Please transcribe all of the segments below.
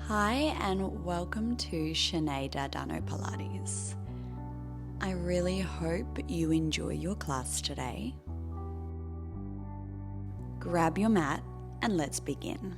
Hi and welcome to Shenae Dardano Pilates. I really hope you enjoy your class today. Grab your mat and let's begin.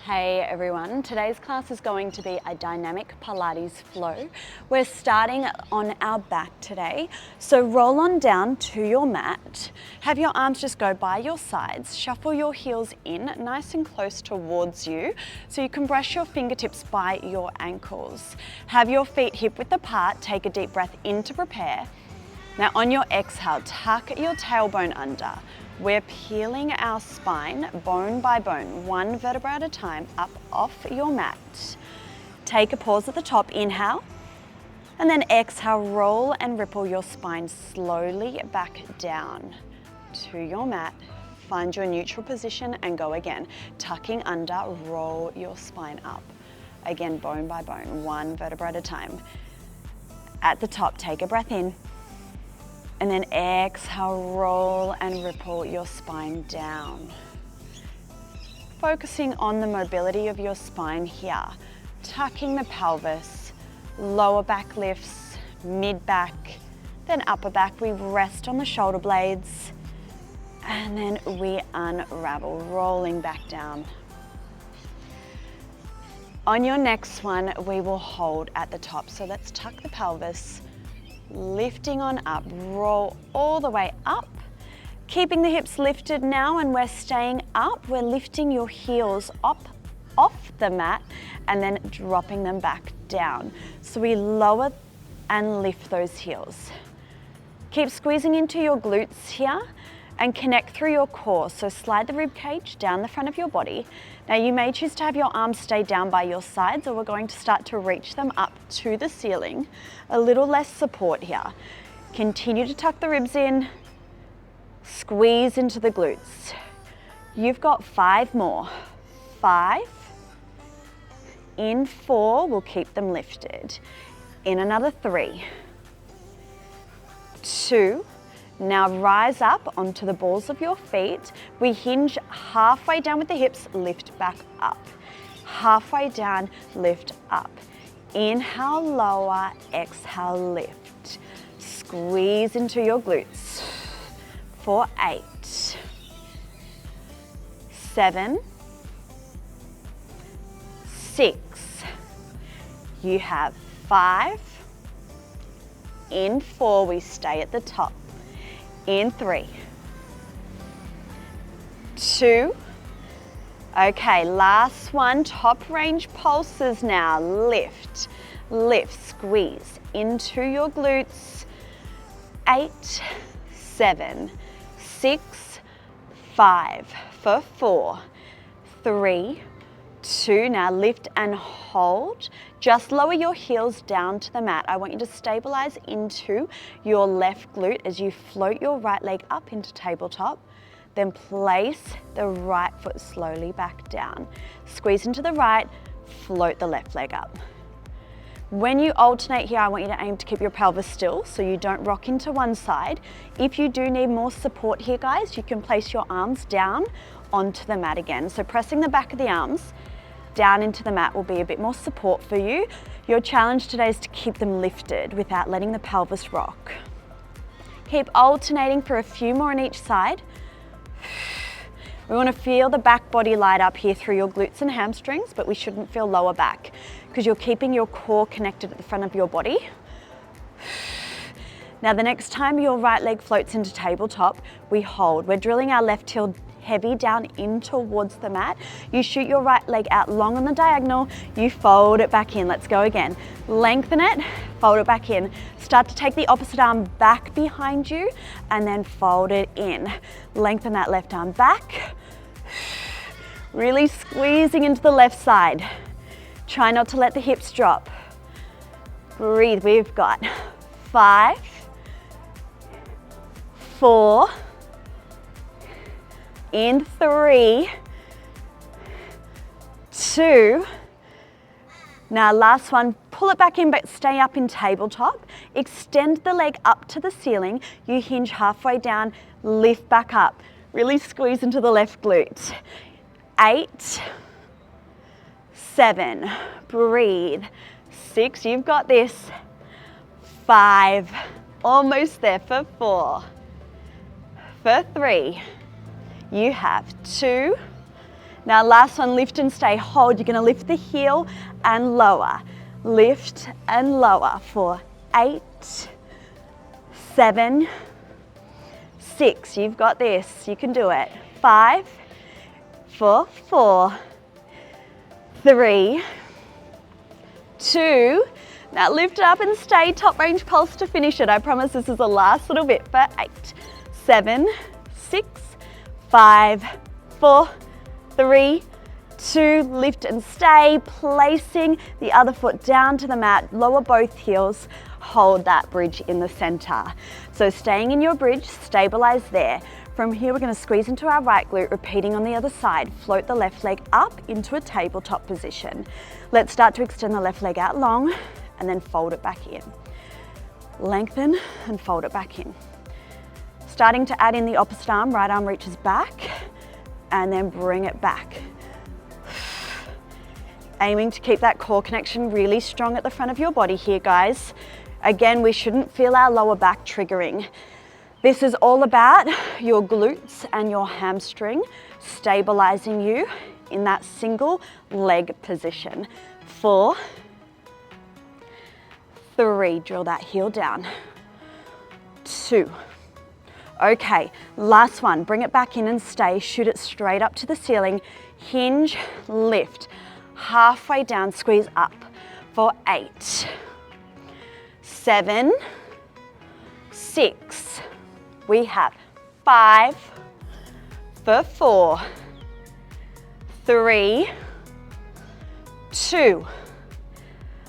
Hey everyone, today's class is going to be a dynamic Pilates flow. We're starting on our back today, so roll on down to your mat. Have your arms just go by your sides, shuffle your heels in nice and close towards you so you can brush your fingertips by your ankles. Have your feet hip width apart, take a deep breath in to prepare. Now on your exhale, tuck your tailbone under. We're peeling our spine bone by bone, one vertebra at a time, up off your mat. Take a pause at the top, inhale, and then exhale, roll and ripple your spine slowly back down to your mat. Find your neutral position and go again. Tucking under, roll your spine up. Again, bone by bone, one vertebra at a time. At the top, take a breath in. And then exhale, roll and ripple your spine down. Focusing on the mobility of your spine here. Tucking the pelvis, lower back lifts, mid back, then upper back. We rest on the shoulder blades and then we unravel, rolling back down. On your next one, we will hold at the top. So let's tuck the pelvis, lifting on up, roll all the way up, keeping the hips lifted now, and we're staying up. We're lifting your heels up off the mat and then dropping them back down. So we lower and lift those heels. Keep squeezing into your glutes here and connect through your core. So slide the rib cage down the front of your body. Now you may choose to have your arms stay down by your sides, or we're going to start to reach them up to the ceiling. A little less support here. Continue to tuck the ribs in, squeeze into the glutes. You've got 5 more. 5, in 4, we'll keep them lifted. In another 3, 2, now rise up onto the balls of your feet. We hinge halfway down with the hips, lift back up. Halfway down, lift up. Inhale, lower, exhale, lift. Squeeze into your glutes. For 8, 7, 6. You have 5. In 4, we stay at the top. In 3, 2, okay, last one, top range pulses now. Lift, lift, squeeze into your glutes. 8, 7, 6, 5, for 4, 3, 2, now lift and hold. Just lower your heels down to the mat. I want you to stabilize into your left glute as you float your right leg up into tabletop. Then place the right foot slowly back down. Squeeze into the right, float the left leg up. When you alternate here, I want you to aim to keep your pelvis still so you don't rock into one side. If you do need more support here, guys, you can place your arms down onto the mat again. So pressing the back of the arms down into the mat will be a bit more support for you. Your challenge today is to keep them lifted without letting the pelvis rock. Keep alternating for a few more on each side. We want to feel the back body light up here through your glutes and hamstrings, but we shouldn't feel lower back because you're keeping your core connected at the front of your body. Now the next time your right leg floats into tabletop, we hold. We're drilling our left heel heavy down in towards the mat. You shoot your right leg out long on the diagonal, you fold it back in. Let's go again. Lengthen it, fold it back in. Start to take the opposite arm back behind you and then fold it in. Lengthen that left arm back. Really squeezing into the left side. Try not to let the hips drop. Breathe. We've got 5, 4, in 3, 2, now last one, pull it back in but stay up in tabletop. Extend the leg up to the ceiling. You hinge halfway down, lift back up. Really squeeze into the left glute. 8, 7, breathe. 6, you've got this. 5, almost there for 4. For 3, you have 2. Now last one, lift and stay, hold. You're gonna lift the heel and lower. Lift and lower for 8, 7, 6, you've got this, you can do it. 5, for 4, 3, 2, now lift it up and stay, top range pulse to finish it. I promise this is the last little bit for 8, 7, 6, 5, 4, 3, 2, lift and stay, placing the other foot down to the mat, lower both heels, hold that bridge in the center. So staying in your bridge, stabilize there. From here, we're gonna squeeze into our right glute, repeating on the other side. Float the left leg up into a tabletop position. Let's start to extend the left leg out long and then fold it back in. Lengthen and fold it back in. Starting to add in the opposite arm, right arm reaches back and then bring it back. Aiming to keep that core connection really strong at the front of your body here, guys. Again, we shouldn't feel our lower back triggering. This is all about your glutes and your hamstring, stabilizing you in that single leg position. 4, 3, drill that heel down. 2. Okay, last one, bring it back in and stay, shoot it straight up to the ceiling, hinge, lift. Halfway down, squeeze up for 8, 7, 6, we have 5, for 4, 3, 2,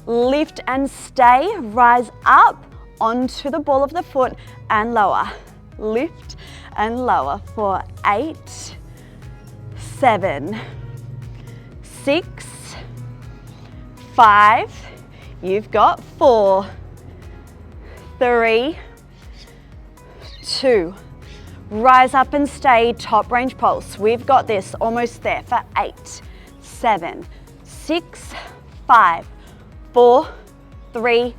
lift and stay, rise up onto the ball of the foot and lower, lift and lower for 8, 7, 6, 5, you've got 4, 3, 2, rise up and stay, top range pulse. We've got this, almost there for 8, 7, 6, 5, 4, 3,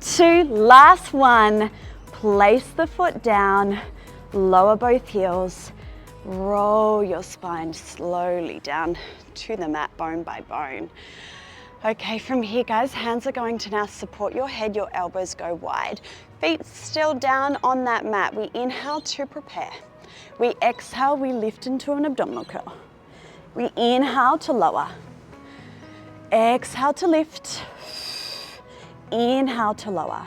2, last one. Place the foot down, lower both heels, roll your spine slowly down to the mat, bone by bone. Okay, from here, guys, hands are going to now support your head, your elbows go wide. Feet still down on that mat. We inhale to prepare. We exhale, we lift into an abdominal curl. We inhale to lower. Exhale to lift. Inhale to lower.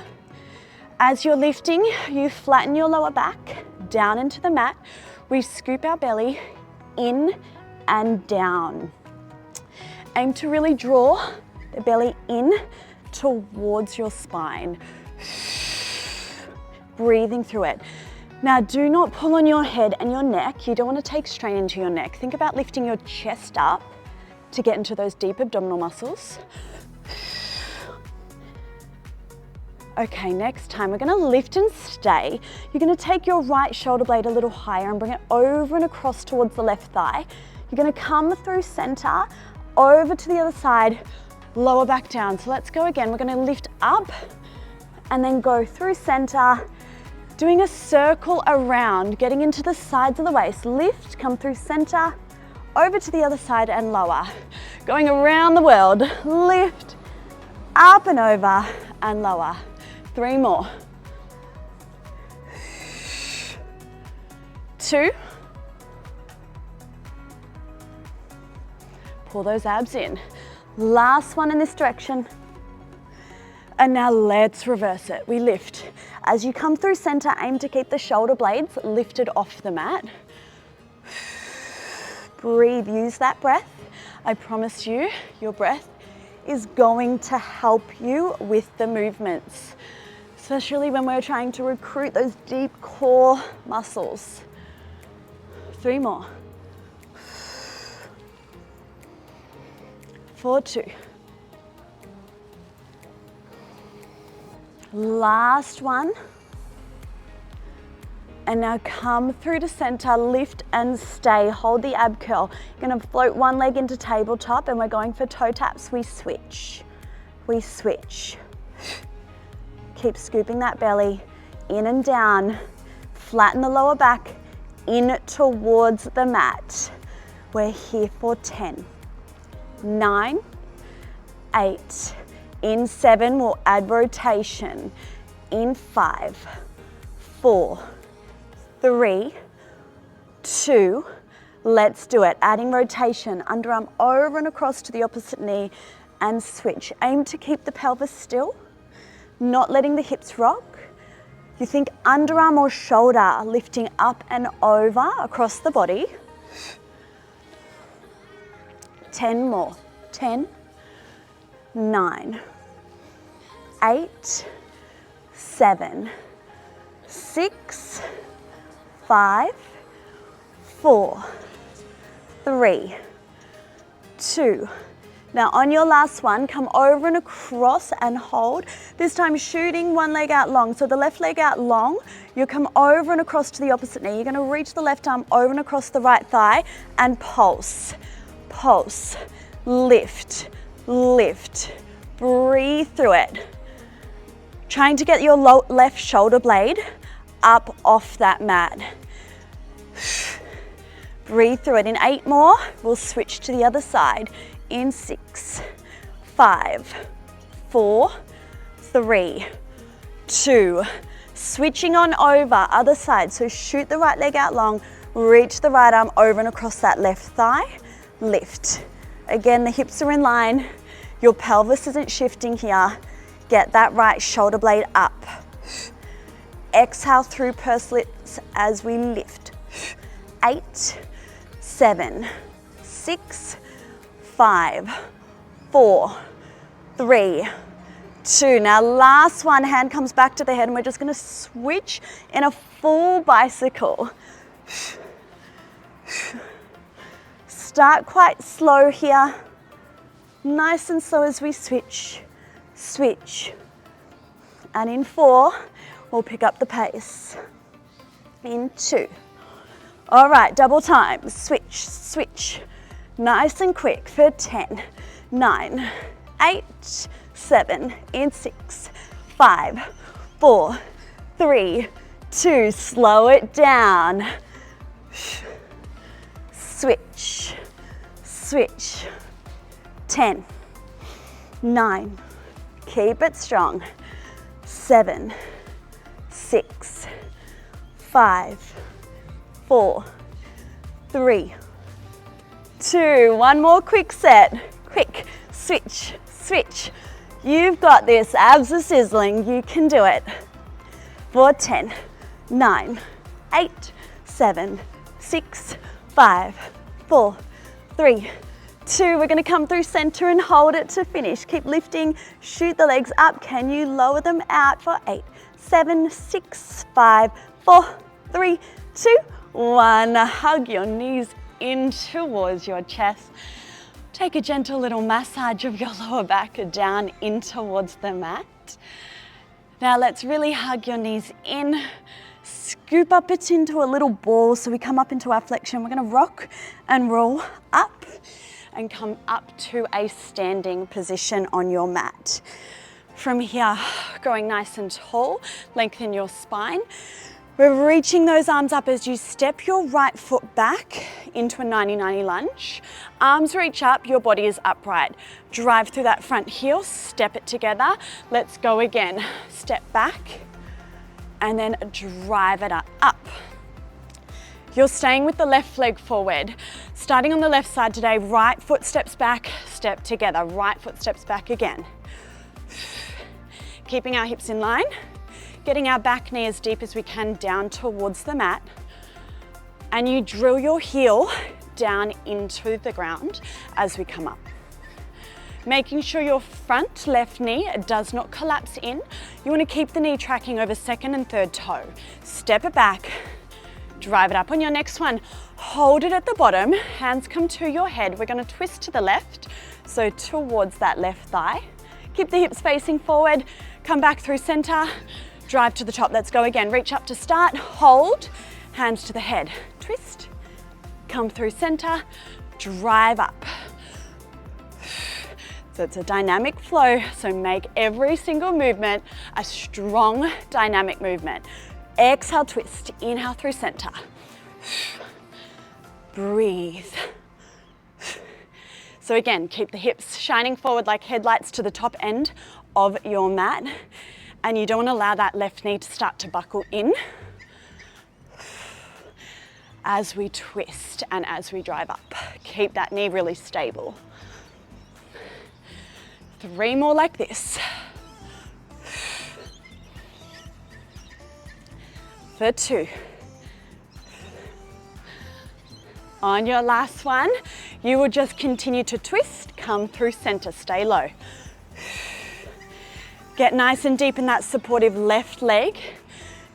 As you're lifting, you flatten your lower back down into the mat. We scoop our belly in and down. Aim to really draw the belly in towards your spine. Breathing through it. Now do not pull on your head and your neck. You don't want to take strain into your neck. Think about lifting your chest up to get into those deep abdominal muscles. Okay, next time we're gonna lift and stay. You're gonna take your right shoulder blade a little higher and bring it over and across towards the left thigh. You're gonna come through center, over to the other side, lower back down. So let's go again. We're gonna lift up and then go through center, doing a circle around, getting into the sides of the waist. Lift, come through center, over to the other side and lower. Going around the world, lift, up and over and lower. 3 more. 2. Pull those abs in. Last one in this direction. And now let's reverse it. We lift. As you come through center, aim to keep the shoulder blades lifted off the mat. Breathe, use that breath. I promise you, your breath is going to help you with the movements, especially when we're trying to recruit those deep core muscles. 3 more. 4, 2. Last one. And now come through to center, lift and stay. Hold the ab curl. You're gonna float one leg into tabletop and we're going for toe taps. We switch. We switch. Keep scooping that belly in and down. Flatten the lower back in towards the mat. We're here for 10, 9, 8. In 7, we'll add rotation. In 5, 4, 3, 2, let's do it. Adding rotation, underarm over and across to the opposite knee and switch. Aim to keep the pelvis still, not letting the hips rock. You think underarm or shoulder, lifting up and over across the body. 10 more. 10, 9, 8, 7, 6, 5, 4, 3, 2. Now on your last one, come over and across and hold. This time shooting one leg out long. So the left leg out long, you come over and across to the opposite knee. You're gonna reach the left arm over and across the right thigh and pulse, pulse, lift, lift. Breathe through it. Trying to get your left shoulder blade up off that mat. Breathe through it. In 8 more, we'll switch to the other side. In 6, 5, 4, 3, 2. Switching on over, other side. So shoot the right leg out long, reach the right arm over and across that left thigh, lift. Again, the hips are in line. Your pelvis isn't shifting here. Get that right shoulder blade up. Exhale through pursed lips as we lift. 8, 7, 6, 5, 4, 3, 2. Now last one, hand comes back to the head and we're just gonna switch in a full bicycle. Start quite slow here. Nice and slow as we switch, switch. And in 4, we'll pick up the pace. In 2. All right, double time, switch, switch. Nice and quick for 10, 9, 8, 7, in 6, 5, 4, 3, 2. Slow it down. Switch, switch. 10, 9, keep it strong. 7, 6, 5, 4, 3, 2. One more quick set. Quick, switch, switch. You've got this. Abs are sizzling. You can do it. For 10, 9, 8, 7, 6, 5, 4, 3, 2. We're going to come through center and hold it to finish. Keep lifting. Shoot the legs up. Can you lower them out for 8, 7, 6, 5, 4, 3, 2, 1. Hug your knees in towards your chest. Take a gentle little massage of your lower back down in towards the mat. Now let's really hug your knees in. Scoop up it into a little ball so we come up into our flexion. We're going to rock and roll up and come up to a standing position on your mat. From here, going nice and tall, lengthen your spine. We're reaching those arms up as you step your right foot back into a 90-90 lunge. Arms reach up, your body is upright. Drive through that front heel, step it together. Let's go again. Step back and then drive it up. You're staying with the left leg forward. Starting on the left side today, right foot steps back, step together. Right foot steps back again. Keeping our hips in line. Getting our back knee as deep as we can down towards the mat. And you drill your heel down into the ground as we come up. Making sure your front left knee does not collapse in. You want to keep the knee tracking over second and third toe. Step it back, drive it up. On your next one, hold it at the bottom, hands come to your head. We're going to twist to the left, so towards that left thigh. Keep the hips facing forward, come back through center. drive to the top. Let's go again. Reach up to start, hold, hands to the head, twist, come through center, drive up. So it's a dynamic flow, so make every single movement a strong dynamic movement. Exhale, twist, inhale through center. Breathe. So again, keep the hips shining forward like headlights to the top end of your mat. And you don't want to allow that left knee to start to buckle in as we twist and as we drive up. Keep that knee really stable. 3 more like this. For 2. On your last one, you will just continue to twist, come through center, stay low. Get nice and deep in that supportive left leg.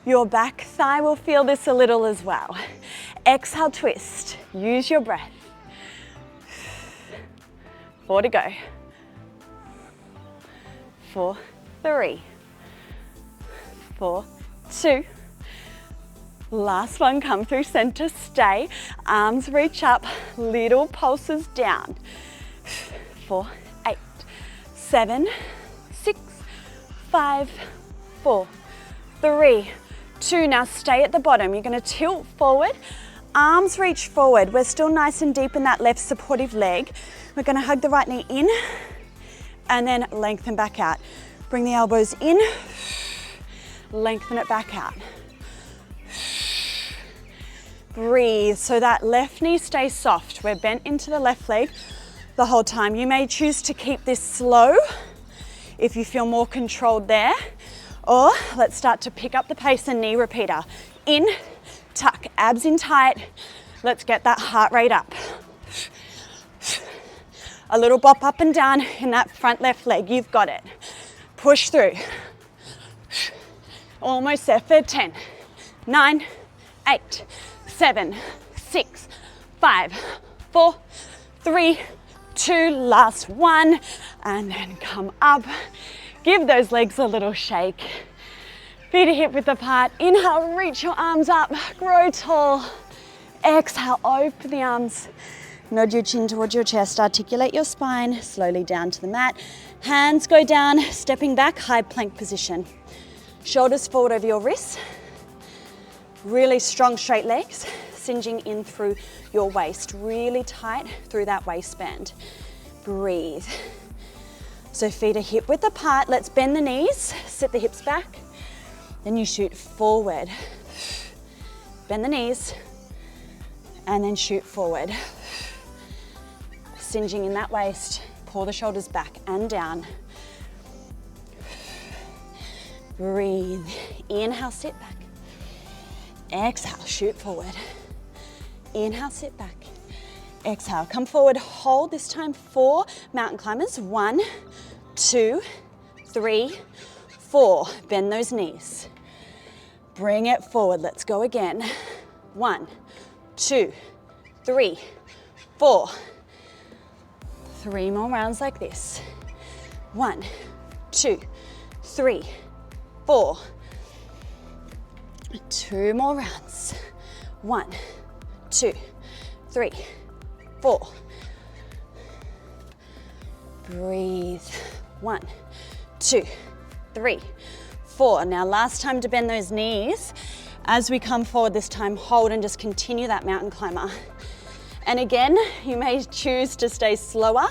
Your back thigh will feel this a little as well. Exhale, twist, use your breath. 4 to go. 4, 3, 4, 2. Last one, come through center, stay. Arms reach up, little pulses down. 4, 8, 7, 6, 5, 4, 3, 2. Now stay at the bottom. You're going to tilt forward, arms reach forward. We're still nice and deep in that left supportive leg. We're going to hug the right knee in and then lengthen back out. Bring the elbows in, lengthen it back out. Breathe, so that left knee stays soft. We're bent into the left leg the whole time. You may choose to keep this slow if you feel more controlled there, or let's start to pick up the pace and knee repeater. In, tuck, abs in tight. Let's get that heart rate up. A little bop up and down in that front left leg. You've got it. Push through. Almost there for 10, 9, 8, 7, 6, 5, 4, 3, 2, last one, and then come up. Give those legs a little shake. Feet are hip width apart. Inhale, reach your arms up, grow tall. Exhale, open the arms. Nod your chin towards your chest, articulate your spine, slowly down to the mat. Hands go down, stepping back, high plank position. Shoulders forward over your wrists. Really strong straight legs, singeing in through your waist, really tight through that waistband. Breathe. So feet are hip width apart. Let's bend the knees, sit the hips back. Then you shoot forward. Bend the knees and then shoot forward. Singeing in that waist, pull the shoulders back and down. Breathe. Inhale, sit back. Exhale, shoot forward. Inhale, sit back. Exhale, come forward, hold this time 4 mountain climbers. 1, 2, 3, 4. Bend those knees. Bring it forward, let's go again. 1, 2, 3, 4. 3 more rounds like this. 1, 2, 3, 4. 2 more rounds. 1, 2, 3, 4. Breathe. 1, 2, 3, 4. Now last time to bend those knees. As we come forward this time, hold and just continue that mountain climber. And again, you may choose to stay slower,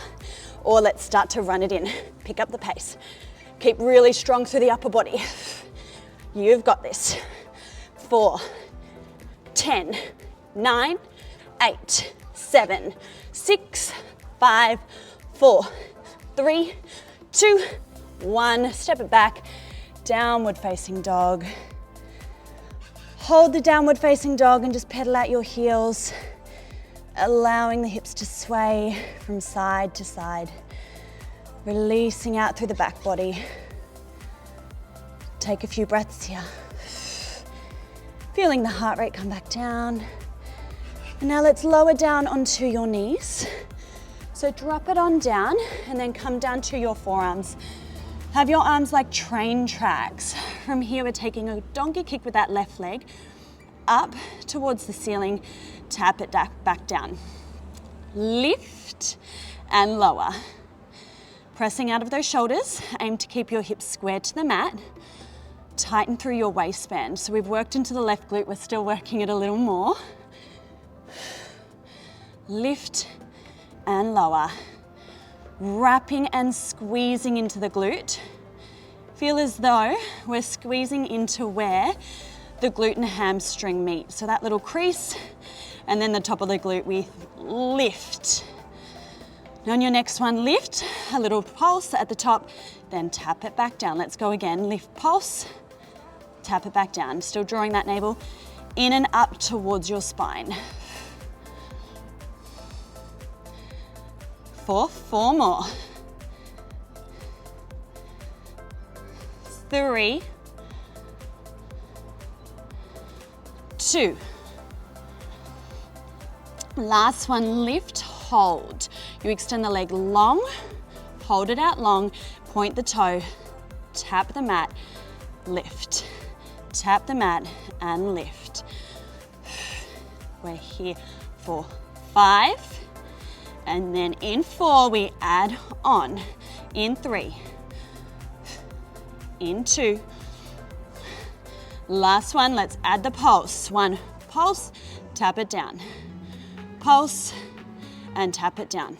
or let's start to run it in. Pick up the pace. Keep really strong through the upper body. You've got this. 4, 10, 9, 8, 7, 6, 5, 4, 3, 2, 1. Step it back. Downward facing dog. Hold the downward facing dog and just pedal out your heels, allowing the hips to sway from side to side, releasing out through the back body. Take a few breaths here. Feeling the heart rate come back down. And now let's lower down onto your knees. So drop it on down and then come down to your forearms. Have your arms like train tracks. From here, we're taking a donkey kick with that left leg, up towards the ceiling, tap it back down. Lift and lower. Pressing out of those shoulders, aim to keep your hips square to the mat. Tighten through your waistband. So we've worked into the left glute, we're still working it a little more. Lift and lower. Wrapping and squeezing into the glute. Feel as though we're squeezing into where the glute and hamstring meet. So that little crease, and then the top of the glute we lift. Now on your next one, lift, a little pulse at the top, then tap it back down. Let's go again, lift, pulse, tap it back down. Still drawing that navel in and up towards your spine. 4 more. 3, 2. Last one, lift, hold. You extend the leg long, hold it out long, point the toe, tap the mat, lift. Tap the mat and lift. We're here for 5. And then in 4, we add on. In 3. In 2. Last one, let's add the pulse. 1, pulse, tap it down. Pulse, and tap it down.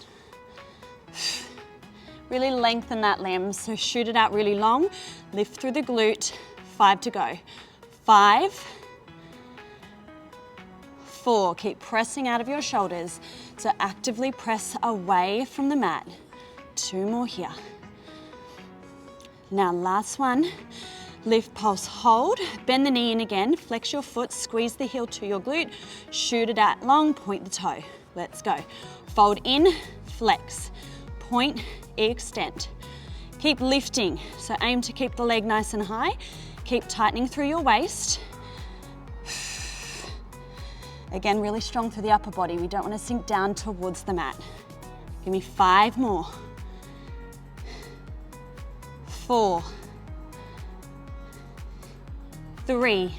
Really lengthen that limb, so shoot it out really long. Lift through the glute. 5 to go. 5, 4, keep pressing out of your shoulders. So actively press away from the mat. 2 more here. Now last one, lift, pulse, hold. Bend the knee in again, flex your foot, squeeze the heel to your glute, shoot it out long, point the toe. Let's go. Fold in, flex, point, extend. Keep lifting, so aim to keep the leg nice and high. Keep tightening through your waist. Again, really strong through the upper body. We don't want to sink down towards the mat. Give me 5 more. 4, 3,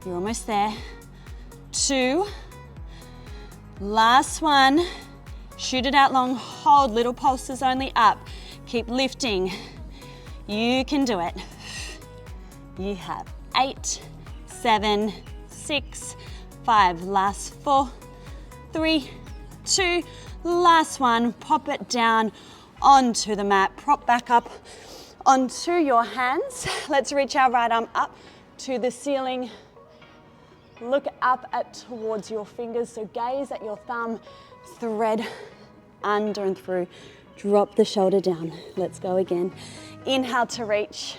you're almost there. 2, last one. Shoot it out long, hold, little pulses only up. Keep lifting. You can do it. You have 8, 7, 6, 5, last 4, 3, 2, last one. Pop it down onto the mat, prop back up onto your hands. Let's reach our right arm up to the ceiling. Look up towards your fingers, so gaze at your thumb, thread under and through. Drop the shoulder down. Let's go again. Inhale to reach.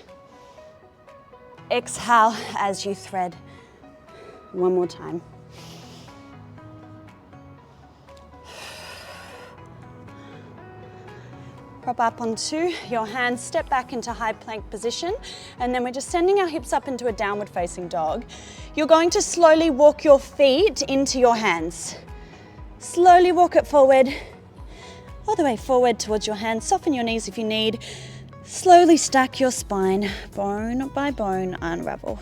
Exhale as you thread. One more time. Prop up onto your hands, step back into high plank position, and then we're just sending our hips up into a downward facing dog. You're going to slowly walk your feet into your hands. Slowly walk it forward, all the way forward towards your hands. Soften your knees if you need. Slowly stack your spine, bone by bone, unravel.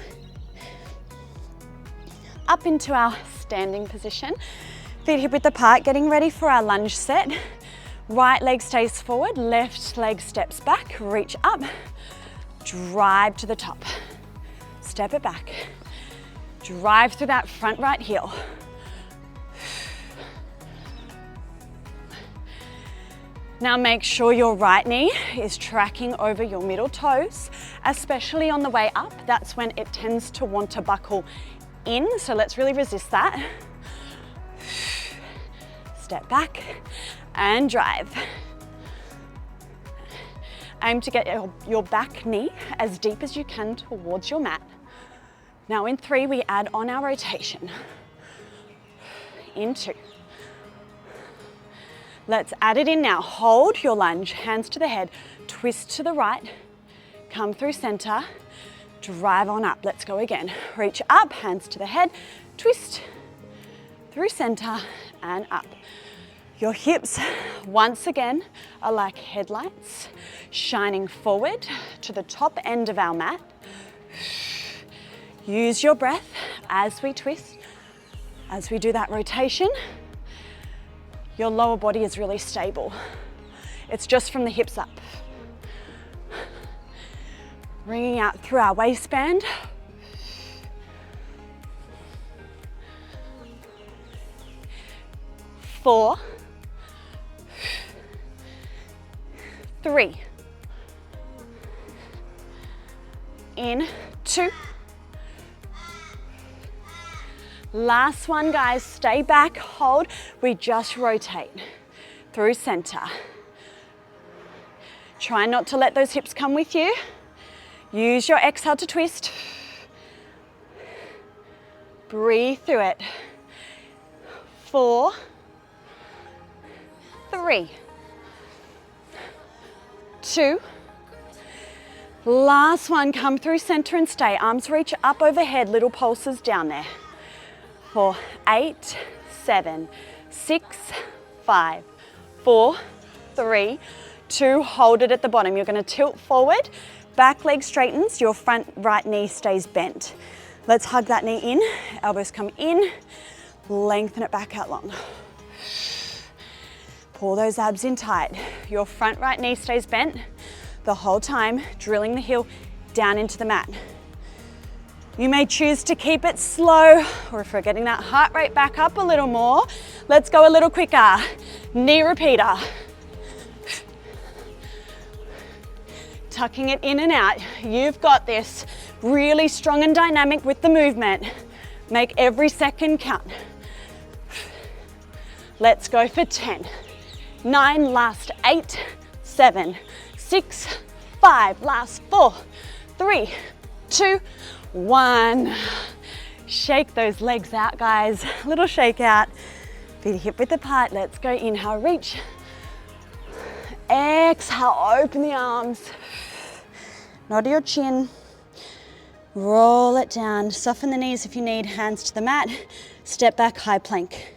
Up into our standing position, feet hip width apart, getting ready for our lunge set. Right leg stays forward, left leg steps back, reach up, drive to the top, step it back, drive through that front right heel. Now make sure your right knee is tracking over your middle toes, especially on the way up. That's when it tends to want to buckle in, so let's really resist that. Step back and drive. Aim to get your back knee as deep as you can towards your mat. Now in 3, we add on our rotation. In 2. Let's add it in now. Hold your lunge, hands to the head, twist to the right, come through center, drive on up. Let's go again. Reach up, hands to the head, twist through center and up. Your hips, once again, are like headlights, shining forward to the top end of our mat. Use your breath as we twist, as we do that rotation. Your lower body is really stable. It's just from the hips up. Bringing out through our waistband. 4, 3, in, 2. Last one, guys, stay back, hold. We just rotate through center. Try not to let those hips come with you. Use your exhale to twist. Breathe through it. 4, 3, 2. Last one, come through center and stay. Arms reach up overhead, little pulses down there. 4, 8, 7, 6, 5, 4, 3, 2. Hold it at the bottom. You're going to tilt forward. Back leg straightens. Your front right knee stays bent. Let's hug that knee in. Elbows come in. Lengthen it back out long. Pull those abs in tight. Your front right knee stays bent the whole time, drilling the heel down into the mat. You may choose to keep it slow, or if we're getting that heart rate back up a little more, let's go a little quicker. Knee repeater. Tucking it in and out. You've got this. Really strong and dynamic with the movement. Make every second count. Let's go for 10. 9, last 8, 7, 6, 5, last 4, 3, 2, 1. Shake those legs out, guys. Little shake out. Feet hip width apart. Let's go. Inhale, reach. Exhale, open the arms. Nod your chin. Roll it down. Soften the knees if you need. Hands to the mat. Step back, high plank.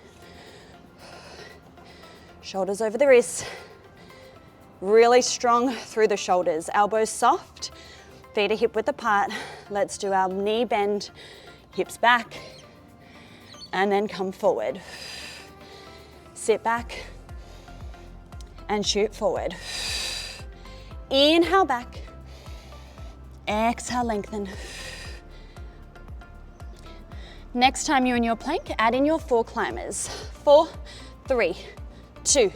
Shoulders over the wrists. Really strong through the shoulders. Elbows soft. Feet are hip width apart. Let's do our knee bend. Hips back. And then come forward. Sit back. And shoot forward. Inhale back. Exhale, lengthen. Next time you're in your plank, add in your 4 climbers. 4, 3, 2,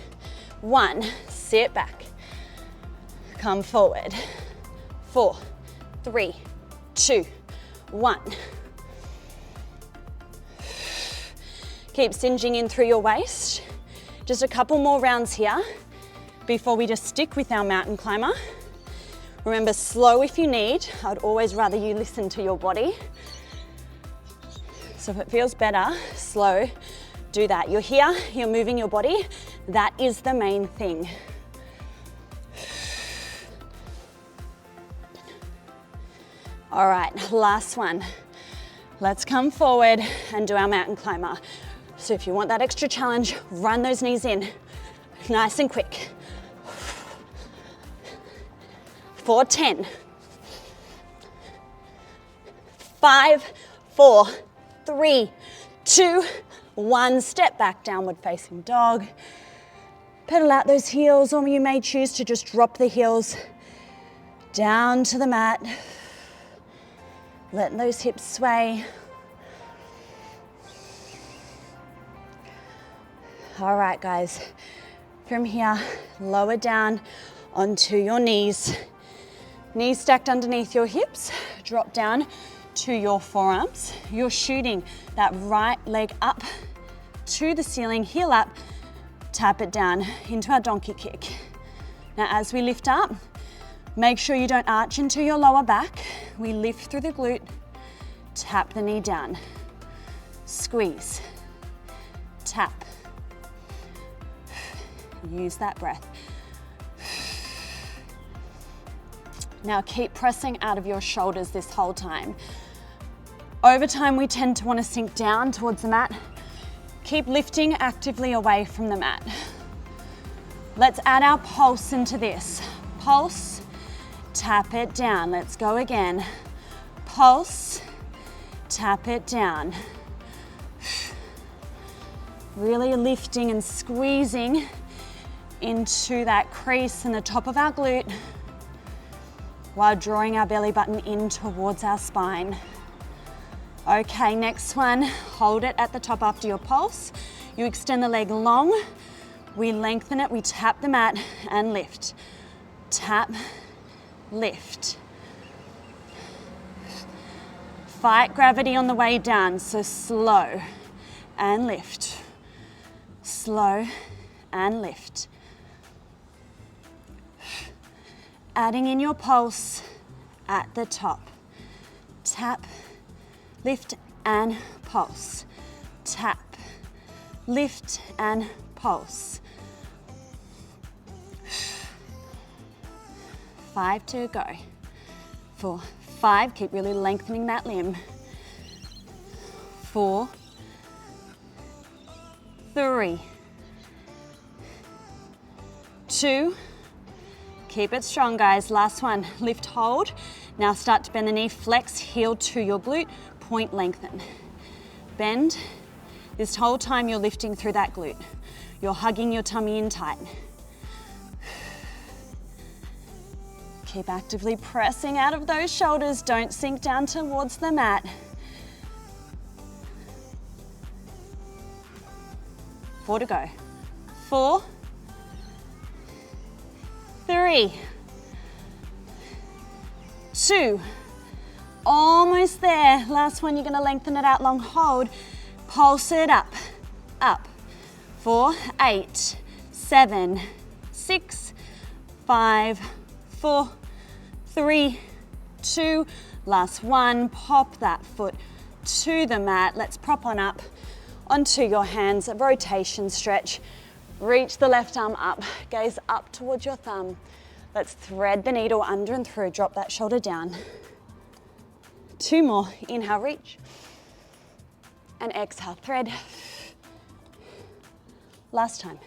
1. Sit back. Come forward. 4, 3, 2, 1. Keep singeing in through your waist. Just a couple more rounds here before we just stick with our mountain climber. Remember, slow if you need. I'd always rather you listen to your body. So if it feels better, slow, do that. You're here, you're moving your body. That is the main thing. All right, last one. Let's come forward and do our mountain climber. So if you want that extra challenge, run those knees in, nice and quick. For 10, 5, 4, 3, 2, 1. Step back, downward facing dog. Pedal out those heels, or you may choose to just drop the heels down to the mat. Letting those hips sway. All right, guys. From here, lower down onto your knees. Knees stacked underneath your hips. Drop down to your forearms. You're shooting that right leg up to the ceiling, heel up, tap it down into our donkey kick. Now, as we lift up, make sure you don't arch into your lower back. We lift through the glute, tap the knee down, squeeze, tap. Use that breath. Now keep pressing out of your shoulders this whole time. Over time, we tend to want to sink down towards the mat. Keep lifting actively away from the mat. Let's add our pulse into this. Pulse, tap it down. Let's go again. Pulse, tap it down. Really lifting and squeezing into that crease in the top of our glute while drawing our belly button in towards our spine. Okay, next one, hold it at the top after your pulse. You extend the leg long, we lengthen it, we tap the mat and lift. Tap, lift. Fight gravity on the way down, so slow and lift. Slow and lift. Adding in your pulse at the top. Tap, lift and pulse. Tap, lift and pulse. 5 to go. 4, 5, keep really lengthening that limb. 4, 3, 2, keep it strong, guys. Last one, lift, hold. Now start to bend the knee, flex, heel to your glute, point, lengthen. Bend. This whole time you're lifting through that glute. You're hugging your tummy in tight. Keep actively pressing out of those shoulders. Don't sink down towards the mat. 4 to go. 4, 3, 2, almost there. Last one, you're gonna lengthen it out long, hold, pulse it up, up. 4, 8, 7, 6, 5, 4, 3, 2, last one, pop that foot to the mat. Let's prop on up onto your hands, a rotation stretch. Reach the left arm up, gaze up towards your thumb. Let's thread the needle under and through, drop that shoulder down. 2 more, inhale, reach. And exhale, thread. Last time.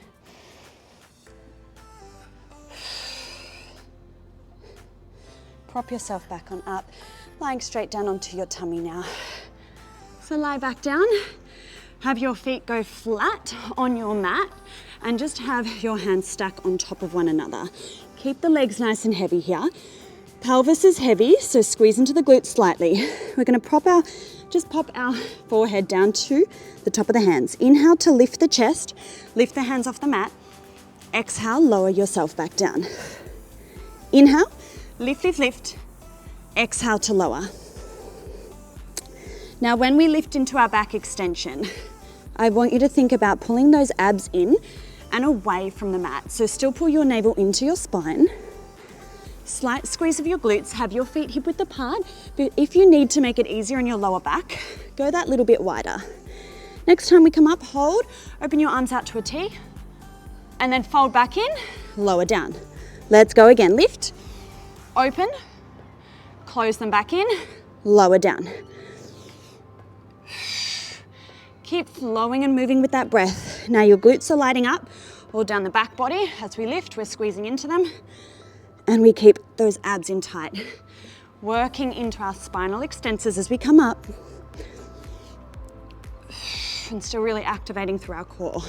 Prop yourself back on up, lying straight down onto your tummy now. So lie back down, have your feet go flat on your mat, and just have your hands stack on top of one another. Keep the legs nice and heavy here. Pelvis is heavy, so squeeze into the glutes slightly. We're gonna pop our forehead down to the top of the hands. Inhale to lift the chest, lift the hands off the mat. Exhale, lower yourself back down. Inhale, lift, lift, lift. Exhale to lower. Now when we lift into our back extension, I want you to think about pulling those abs in and away from the mat. So still pull your navel into your spine. Slight squeeze of your glutes, have your feet hip width apart, but if you need to make it easier in your lower back, go that little bit wider. Next time we come up, hold, open your arms out to a T, and then fold back in, lower down. Let's go again, lift, open, close them back in, lower down. Keep flowing and moving with that breath. Now your glutes are lighting up all down the back body. As we lift, we're squeezing into them, and we keep those abs in tight. Working into our spinal extensors as we come up, and still really activating through our core.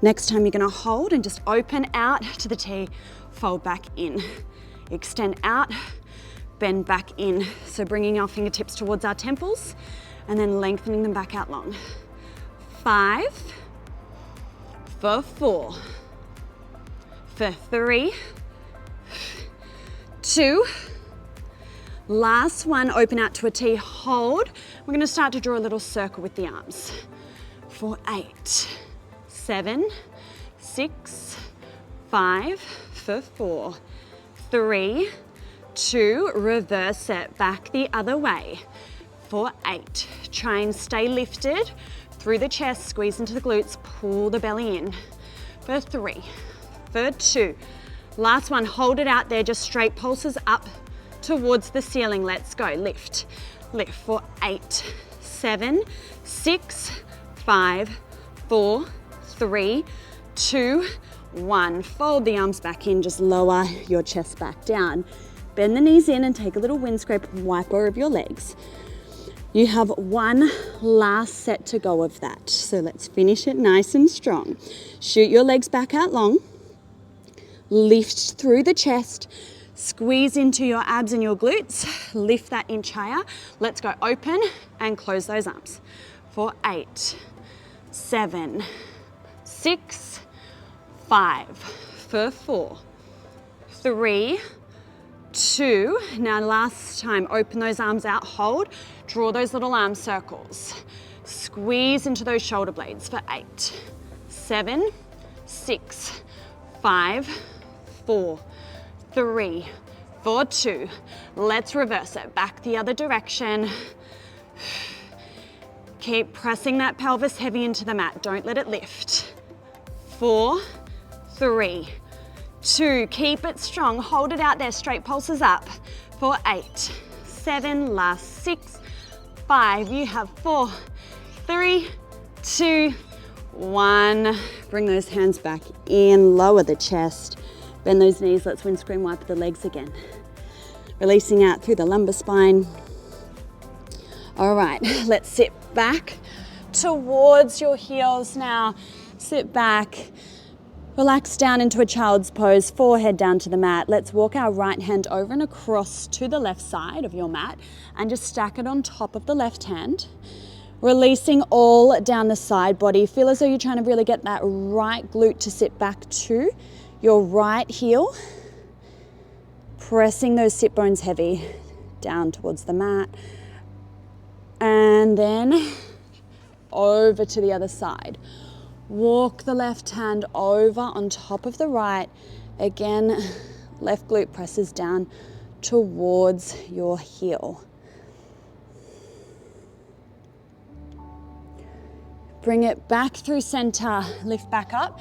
Next time you're gonna hold and just open out to the T, fold back in. Extend out, bend back in. So bringing our fingertips towards our temples and then lengthening them back out long. 5, for 4, for 3, 2, last one, open out to a T, hold. We're gonna start to draw a little circle with the arms. For 8, 7, 6, 5, for 4, 3, 2, reverse it, back the other way. For 8, try and stay lifted through the chest, squeeze into the glutes, pull the belly in. For 3, for 2, last one, hold it out there, just straight pulses up towards the ceiling. Let's go, lift, lift. For 8, 7, 6, 5, 4, 3, 2, 1. Fold the arms back in, just lower your chest back down. Bend the knees in and take a little wind scrape wiper of your legs. You have one last set to go of that. So let's finish it nice and strong. Shoot your legs back out long. Lift through the chest. Squeeze into your abs and your glutes. Lift that inch higher. Let's go open and close those arms. For 8, 7, 6, 5, for 4, 3, 2. Now last time, open those arms out, hold, draw those little arm circles. Squeeze into those shoulder blades for 8, 7, 6, 5, 4, 3, for 2. Let's reverse it, back the other direction. Keep pressing that pelvis heavy into the mat, don't let it lift. 4, 3, 2, keep it strong, hold it out there, straight pulses up. For 8, 7, last 6, 5, you have 4, 3, 2, 1. Bring those hands back in, lower the chest, bend those knees, let's windscreen wipe the legs again. Releasing out through the lumbar spine. All right, let's sit back towards your heels now. Sit back, relax down into a child's pose, forehead down to the mat. Let's walk our right hand over and across to the left side of your mat and just stack it on top of the left hand. Releasing all down the side body. Feel as though you're trying to really get that right glute to sit back to your right heel. Pressing those sit bones heavy down towards the mat. And then over to the other side. Walk the left hand over on top of the right. Again, left glute presses down towards your heel. Bring it back through center, lift back up,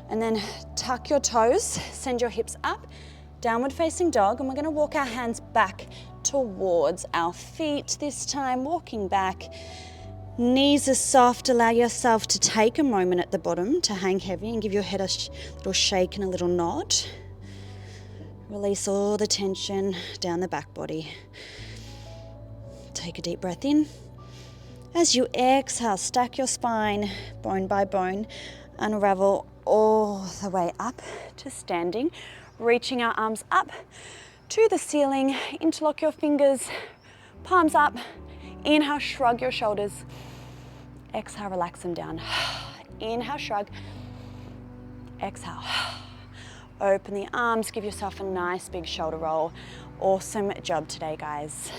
and then tuck your toes, send your hips up, downward facing dog, and we're gonna walk our hands back towards our feet this time, walking back. Knees are soft, allow yourself to take a moment at the bottom to hang heavy and give your head a little shake and a little nod. Release all the tension down the back body. Take a deep breath in. As you exhale, stack your spine, bone by bone, unravel all the way up to standing, reaching our arms up to the ceiling, interlock your fingers, palms up, inhale, shrug your shoulders, exhale, relax them down. Inhale, shrug, exhale. Open the arms, give yourself a nice big shoulder roll. Awesome job today, guys.